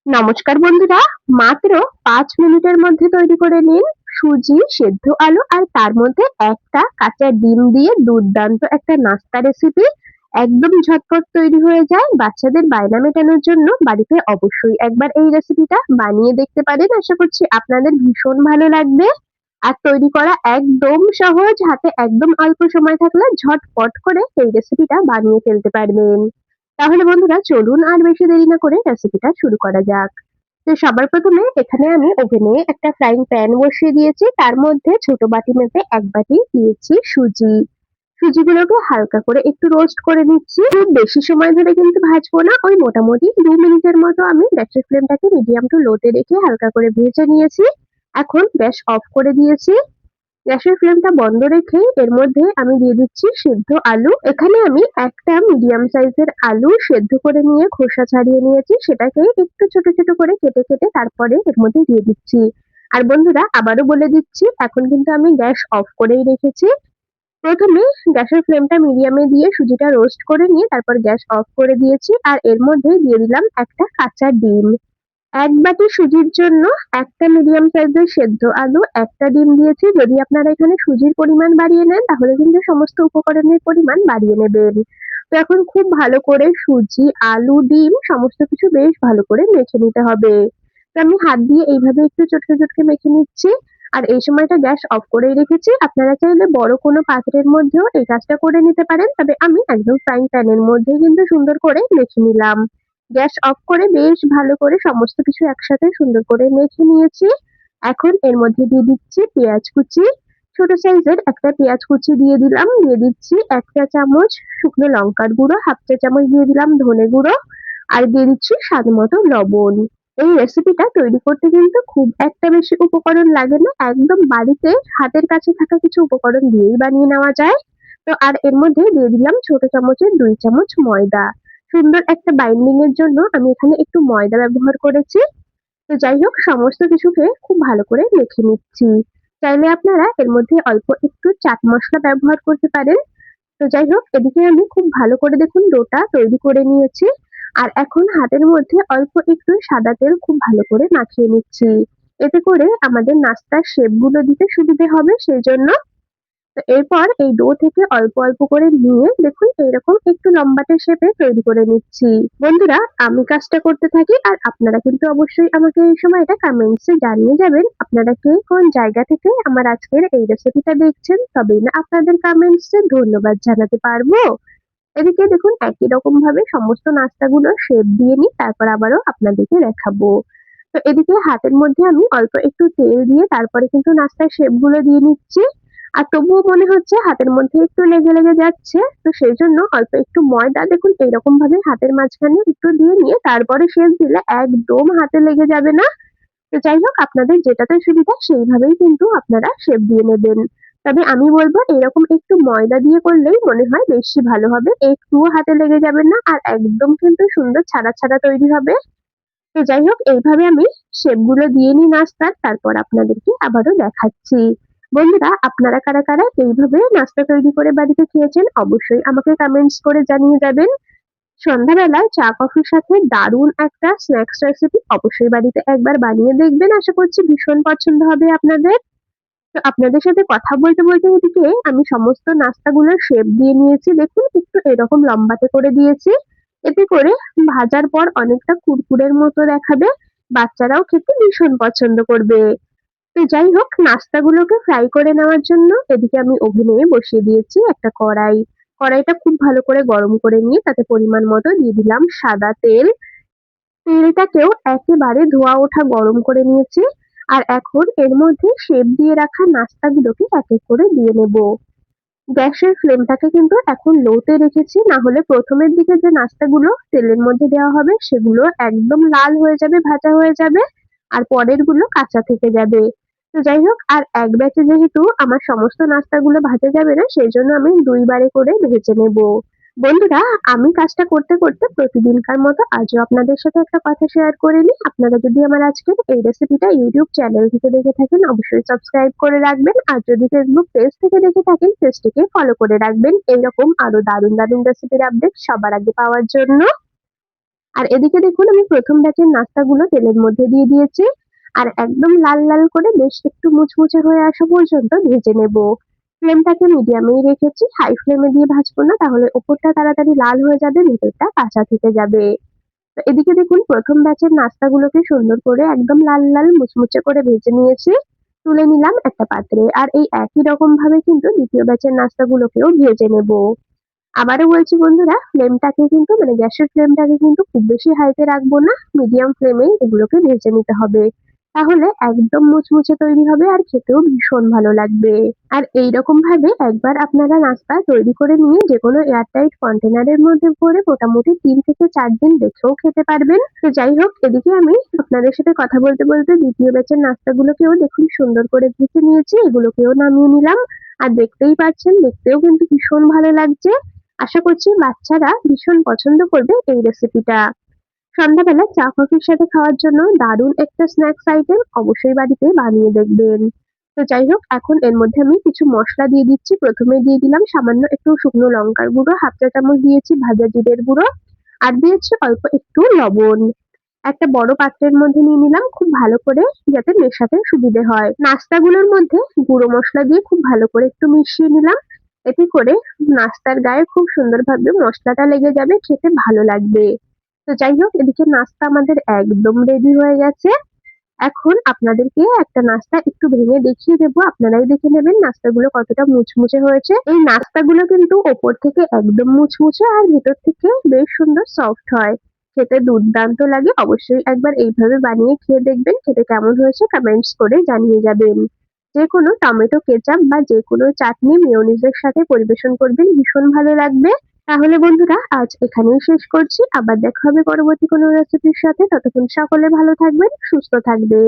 নমস্কার বন্ধুরা, মাত্র ৫ মিনিটের মধ্যে তৈরি করে নিন সুজি, সেদ্ধ আলু আর তার মধ্যে একটা কাঁচা ডিম দিয়ে দুর্দান্ত একটা নাস্তা রেসিপি। একদম ঝটপট তৈরি হয়ে যায়। বাচ্চাদের বায়না মেটানোর জন্য বাড়িতে অবশ্যই একবার এই রেসিপিটা বানিয়ে দেখতে পারেন। আশা করছি আপনাদের ভীষণ ভালো লাগবে। আর তৈরি করা একদম সহজ, হাতে একদম অল্প সময় থাকলে ঝটপট করে এই রেসিপিটা বানিয়ে ফেলতে পারবেন। তাহলে বন্ধুরা চলুন আর বেশি দেরি না করে রেসিপিটা শুরু করা যাক। তো সবার প্রথমে এখানে আমি ওভেনে একটা ফ্রাইং প্যান বসিয়ে দিয়েছি। তার মধ্যে ছোট বাটি মেপে ১ বাটি দিয়েছি সুজি। সুজিগুলোকে হালকা করে একটু রোস্ট করে নিচ্ছি। খুব বেশি সময় ধরে কিন্তু ভাজবো না। ওই মোটামুটি ২ মিনিটের মতো আমি গ্যাসের ফ্লেমটাকে মিডিয়াম টু লো তে রেখে হালকা করে ভেজে নিয়েছি। এখন গ্যাস অফ করে দিয়েছি। গ্যাসের ফ্লেমটা বন্ধ রেখে এর মধ্যে আমি দিয়ে দিচ্ছি সেদ্ধ আলু। এখানে আমি একটা মিডিয়াম সাইজের আলু সেদ্ধ করে নিয়ে খোসা ছাড়িয়ে নিয়েছি। সেটাকে একটু ছোট ছোট করে কেটে কেটে তারপরে এর মধ্যে দিয়ে দিচ্ছি। আর বন্ধুরা আবারও বলে দিচ্ছি, এখন কিন্তু আমি গ্যাস অফ করেই রেখেছি। প্রথমে গ্যাসের ফ্লেমটা মিডিয়ামে দিয়ে সুজিটা রোস্ট করে নিয়ে তারপর গ্যাস অফ করে দিয়েছি। আর এর মধ্যে দিয়ে দিলাম একটা কাঁচা ডিম। ১ বাটি সুজির জন্য একটা মিডিয়াম সাইজের সেদ্ধ আলু, একটা ডিম দিয়েছি। যদি আপনারা এখানে সুজির পরিমাণ বাড়িয়ে নেন তাহলে কিন্তু সমস্ত উপকরণের পরিমাণ বাড়িয়ে নেবেন। তো এখন খুব ভালো করে সুজি, আলু, ডিম সমস্ত কিছু বেশ ভালো করে মেখে নিতে হবে। তো আমি হাত দিয়ে এইভাবে একটু চটকে চটকে মেখে নিচ্ছি। আর এই সময়টা গ্যাস অফ করেই রেখেছি। আপনারা চাইলে বড় কোনো পাত্রের মধ্যেও এই কাজটা করে নিতে পারেন। তবে আমি একদম ফ্রাইং প্যানের মধ্যেই কিন্তু সুন্দর করে মেখে নিলাম। গ্যাস অফ করে বেশ ভালো করে সমস্ত কিছু একসাথে সুন্দর করে মেখে নিয়েছি। এখন এর মধ্যে দিয়ে দিচ্ছি পেঁয়াজ কুচি। ছোট সাইজের একটা পেঁয়াজ কুচি দিয়ে দিলাম। দিয়ে দিচ্ছি ১ চা চামচ শুকনো লঙ্কার গুঁড়ো, ১/২ চা চামচ দিয়ে দিলাম ধনে গুঁড়ো আর দিয়ে দিচ্ছি স্বাদমতো লবণ। এই রেসিপিটা তৈরি করতে কিন্তু খুব একটা বেশি উপকরণ লাগে না। একদম বাড়িতে হাতের কাছে থাকা কিছু উপকরণ দিয়েই বানিয়ে নেওয়া যায়। তো আর এর মধ্যে দিয়ে দিলাম ছোট চামচের ২ চামচ ময়দা। সুন্দর একটা বাইন্ডিং এর জন্য আমি এখানে একটু ময়দা ব্যবহার করেছি। তো যাই হোক সমস্ত কিছুকে খুব ভালো করে মেখে নিচ্ছি। চাইলে আপনারা এর মধ্যে অল্প একটু চাট মসলা ব্যবহার করতে পারেন। তো যাই হোক এদিকে আমি খুব ভালো করে দেখুন ডোটা তৈরি করে নিয়েছি। আর এখন হাতের মধ্যে অল্প একটু সাদা তেল খুব ভালো করে মাখিয়ে নিচ্ছি। এতে করে আমাদের নাস্তার শেপ গুলো দিতে সুবিধে হবে সেজন্য। তো এরপর এই ডো থেকে অল্প অল্প করে নিয়ে দেখুন এইরকম একটু লম্বাটে শেপে তৈরি করে নিচ্ছি। বন্ধুরা আমি কাজটা করতে থাকি আর আপনারা কিন্তু অবশ্যই আমাকে এই সময় এটা কমেন্টসে জানিয়ে যাবেন আপনারা কে কোন জায়গা থেকে আমার আজকের এই রেসিপিটা দেখছেন, তবেই না আপনাদের কমেন্টসে ধন্যবাদ জানাতে পারবো। এদিকে দেখুন একই রকম ভাবে সমস্ত নাস্তাগুলো শেপ দিয়ে নিই, তারপর আবারও আপনাদেরকে দেখাবো। তো এদিকে হাতের মধ্যে আমি অল্প একটু তেল দিয়ে তারপরে কিন্তু নাস্তার শেপ গুলো দিয়ে নিচ্ছি। আর তবুও মনে হচ্ছে হাতের মধ্যে একটু লেগে লেগে যাচ্ছে, তো সেই জন্য অল্প একটু ময়দা দেখুন এইরকম ভাবে হাতের মাঝখানে একটু দিয়ে নিয়ে তারপরে শেপ দিলে একদম হাতে লেগে যাবে না। তো যাই হোক আপনাদের যেটাতে সুবিধা সেইভাবেই কিন্তু আপনারা শেপ দিয়ে নেবেন। তবে আমি বলবো এরকম একটু ময়দা দিয়ে করলেই মনে হয় বেশি ভালো হবে। একটুও হাতে লেগে যাবে না আর একদম কিন্তু সুন্দর ছাড়া ছাড়া তৈরি হবে। তো যাই হোক এইভাবে আমি শেপ গুলো দিয়ে নিই নাস্তার, তারপর আপনাদেরকে আবারও দেখাচ্ছি। বন্ধুরা আপনারা কারা কারা এইভাবে নাস্তা তৈরি করে বাড়িতে খেয়েছেন অবশ্যই আমাকে কমেন্টস করে জানিয়ে যাবেন। সন্ধ্যাবেলায় চা কফির সাথে দারুণ একটা স্ন্যাক্স রেসিপি অবশ্যই বাড়িতে একবার বানিয়ে দেখবেন। আশা করছি ভীষণ পছন্দ হবে আপনাদের। তো আপনাদের সাথে কথা বলতে বলতে এদিকে আমি সমস্ত নাস্তাগুলোর শেপ দিয়ে নিয়েছি। দেখুন একটু এরকম লম্বাটে করে দিয়েছি। এতে করে ভাজার পর অনেকটা কুরকুরের মতো দেখাবে। বাচ্চারাও খেতে ভীষণ পছন্দ করবে। তো যাই হোক নাস্তাগুলোকে ফ্রাই করে নেওয়ার জন্য এদিকে আমি ওভেনে বসিয়ে দিয়েছি একটা কড়াই। কড়াইটা খুব ভালো করে গরম করে নিয়ে তাতে পরিমাণ মতো দিয়ে দিলাম সাদা তেল। তেলটাকেও একেবারে ধোঁয়া ওঠা গরম করে নিয়েছি। আর এখন এর মধ্যে শেপ দিয়ে রাখা নাস্তাগুলোকে এক এক করে দিয়ে নেব। গ্যাসের ফ্লেমটাকে কিন্তু এখন লোতে রেখেছি, না হলে প্রথমের দিকে যে নাস্তাগুলো তেলের মধ্যে দেওয়া হবে সেগুলো একদম লাল হয়ে যাবে, ভাজা হয়ে যাবে আর পরের গুলো কাঁচা থেকে যাবে। তো যাই হোক আর এক ব্যাচে যেহেতু আমার সমস্ত নাস্তাগুলো ভাজা যাবে না সেই জন্য আমি ২ বারে করে ভেজে নেব। বন্ধুরা আমি কাজটা করতে করতে প্রতিদিনকার মতো আজও আপনাদের সাথে একটা কথা শেয়ার করে নিই। আপনারা যদি আমার আজকের এই রেসিপিটা ইউটিউব চ্যানেল থেকে দেখে থাকেন অবশ্যই সাবস্ক্রাইব করে রাখবেন। আর যদি ফেসবুক পেজ থেকে দেখে থাকেন পেজটিকে ফলো করে রাখবেন এইরকম আরো দারুণ দারুণ রেসিপির আপডেট সবার আগে পাওয়ার জন্য। আর এদিকে দেখুন আমি প্রথম ব্যাচের নাস্তাগুলো তেলের মধ্যে দিয়ে দিয়েছি। আর একদম লাল লাল করে বেশ একটু মুচমুচে হয়ে আসা পর্যন্ত ভেজে নেব। ফ্লেমটাকে মিডিয়ামেই রেখেছি, হাই ফ্লেমে দিয়ে ভাজবো না, তাহলে ওপরটা তাড়াতাড়ি লাল হয়ে যাবে, ভেতরটা কাঁচা থেকে যাবে। তো এদিকে দেখুন প্রথম ব্যাচের নাস্তাগুলোকে সুন্দর করে একদম লাল লাল মুচমুচে করে ভেজে নিয়েছি, তুলে নিলাম একটা পাত্রে। আর এই একই রকম ভাবে কিন্তু দ্বিতীয় ব্যাচের নাস্তাগুলোকেও ভেজে নেব। আবারও বলছি বন্ধুরা, ফ্লেমটাকে কিন্তু মানে গ্যাসের ফ্লেমটাকে কিন্তু খুব বেশি হাইতে রাখবো না, মিডিয়াম ফ্লেমেই এগুলোকে ভেজে নিতে হবে। তাহলে একদম মুচমুচে তৈরি হবে আর খেতেও ভীষণ ভালো লাগবে। আর এইরকম ভাবে একবার আপনারা নাস্তা তৈরি করে নিয়ে যেকোনো এয়ারটাইট কন্টেনারের মধ্যে ভরে মোটামুটি ৩ থেকে ৪ দিন রেখেও খেতে পারবেন। তো যাই হোক, এদিকে আমি আপনাদের সাথে কথা বলতে বলতে দ্বিতীয় ব্যাচের নাস্তাগুলোকেও দেখুন সুন্দর করে ভেজে নিয়েছি, এগুলোকেও নামিয়ে নিলাম। আর দেখতেই পাচ্ছেন, দেখতেও কিন্তু ভীষণ ভালো লাগছে। আশা করছি বাচ্চারা ভীষণ পছন্দ করবে এই রেসিপিটা। সন্ধ্যাবেলা চা কফির সাথে খাওয়ার জন্য দারুণ একটা স্ন্যাক্স আইটেম, অবশ্যই বাড়িতে বানিয়ে দেখবেন। তো যাই হোক, এখন এর মধ্যে আমি কিছু মশলা দিয়ে দিচ্ছি। প্রথমে দিয়ে দিলাম সামান্য একটু শুকনো লঙ্কার গুঁড়ো, হাফ চা চামচ দিয়েছি ভাজা জিরের গুঁড়ো, আর দিয়েছি অল্প একটু লবণ। একটা বড় পাত্রের মধ্যে নিয়ে নিলাম খুব ভালো করে, যাতে মেশাতে সুবিধে হয়। নাস্তাগুলোর মধ্যে গুঁড়ো মশলা দিয়ে খুব ভালো করে একটু মিশিয়ে নিলাম। এতে করে নাস্তার গায়ে খুব সুন্দরভাবে মশলাটা লেগে যাবে, খেতে ভালো লাগবে। তো যাই হোক, এদিকে নাস্তা আমাদের একদম রেডি হয়ে গেছে। এখন আপনাদেরকে একটা নাস্তা একটু ভেঙে দেখিয়ে দেবো, আপনারাই দেখে নেবেন নাস্তাগুলো কতটা মুচমুচে হয়েছে। এই নাস্তাগুলো কিন্তু ওপর থেকে একদম মুচমুচে আর ভেতর থেকে বেশ সুন্দর সফট হয়, খেতে দুর্দান্ত লাগে। অবশ্যই একবার এইভাবে বানিয়ে খেয়ে দেখবেন, খেতে কেমন হয়েছে কমেন্টস করে জানিয়ে যাবেন। যে কোনো টমেটো কেচাপ বা যে কোনো চাটনি মেয়োনিজের সাথে পরিবেশন করবেন, ভীষণ ভালো লাগবে। তাহলে বন্ধুরা আজ এখানেই শেষ করছি, আবার দেখা হবে পরবর্তী কোনো রেসিপির সাথে। ততক্ষণ সকলে ভালো থাকবেন, সুস্থ থাকবেন।